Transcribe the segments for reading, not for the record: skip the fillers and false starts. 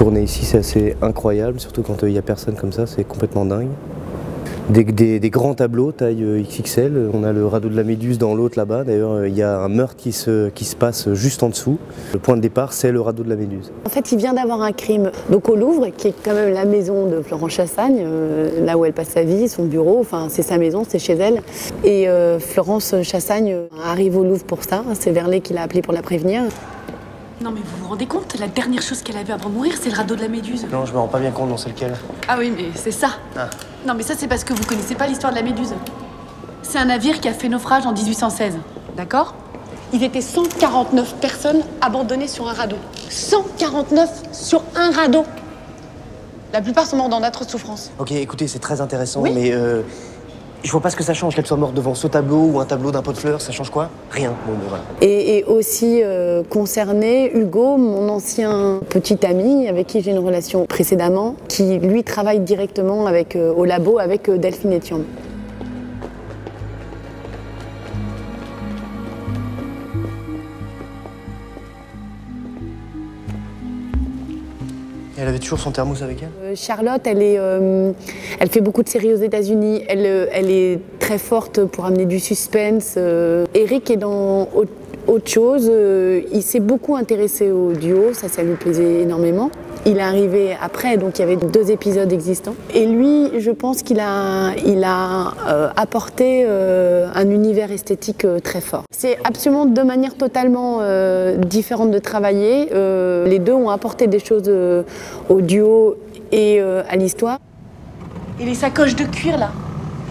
Tourner ici, c'est assez incroyable, surtout quand il n'y a personne comme ça, c'est complètement dingue. Des grands tableaux, taille XXL, on a le radeau de la Méduse dans l'autre là-bas, d'ailleurs il y a un meurtre qui se passe juste en dessous. Le point de départ, c'est le radeau de la Méduse. En fait, il vient d'avoir un crime donc au Louvre, qui est quand même la maison de Florence Chassagne, là où elle passe sa vie, son bureau, enfin c'est sa maison, c'est chez elle. Et Florence Chassagne arrive au Louvre pour ça, c'est Verlet qui l'a appelée pour la prévenir. Non mais vous vous rendez compte, la dernière chose qu'elle a vue avant de mourir, c'est le radeau de la Méduse. Non, je me rends pas bien compte, non, c'est lequel? Ah oui, mais c'est ça. Ah. Non mais ça c'est parce que vous connaissez pas l'histoire de la Méduse. C'est un navire qui a fait naufrage en 1816, d'accord? Il était 149 personnes abandonnées sur un radeau. 149 sur un radeau. La plupart sont morts dans d'atroces souffrances. Ok, écoutez, c'est très intéressant, Oui. mais je vois pas ce que ça change qu'elle soit morte devant ce tableau ou un tableau d'un pot de fleurs, ça change quoi? Rien, bon ben voilà. Et aussi concerné, Hugo, mon ancien petit ami, avec qui j'ai une relation précédemment, qui lui travaille directement avec, au labo avec Delphine Ethiam. Elle avait toujours son thermos avec elle? Charlotte, elle fait beaucoup de séries aux États-Unis. Elle est très forte pour amener du suspense. Eric est dans autre chose. Il s'est beaucoup intéressé au duo, ça lui plaisait énormément. Il est arrivé après, donc il y avait 2 épisodes existants. Et lui, je pense qu'il a apporté un univers esthétique très fort. C'est absolument 2 manières totalement différentes de travailler. Les 2 ont apporté des choses au duo et à l'histoire. Et les sacoches de cuir là,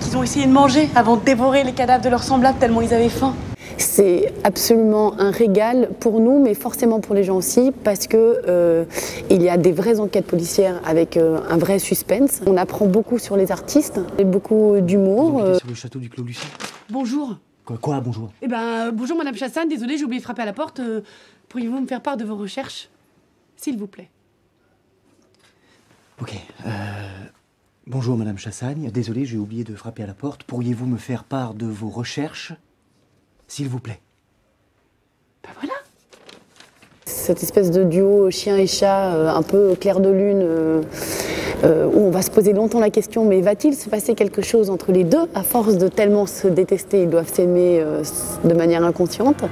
qu'ils ont essayé de manger avant de dévorer les cadavres de leurs semblables tellement ils avaient faim. C'est absolument un régal pour nous, mais forcément pour les gens aussi, parce que il y a des vraies enquêtes policières avec un vrai suspense. On apprend beaucoup sur les artistes, et beaucoup d'humour. Sur le château du Clos Lucien. Bonjour. Quoi, bonjour? Eh ben, bonjour Madame Chassagne, désolée, j'ai oublié de frapper à la porte. Pourriez-vous me faire part de vos recherches, s'il vous plaît? Ok, bonjour Madame Chassagne, désolé, j'ai oublié de frapper à la porte. Pourriez-vous me faire part de vos recherches, s'il vous plaît? Ben voilà. Cette espèce de duo chien et chat, un peu clair de lune, où on va se poser longtemps la question, mais va-t-il se passer quelque chose entre les deux? À force de tellement se détester, ils doivent s'aimer de manière inconsciente.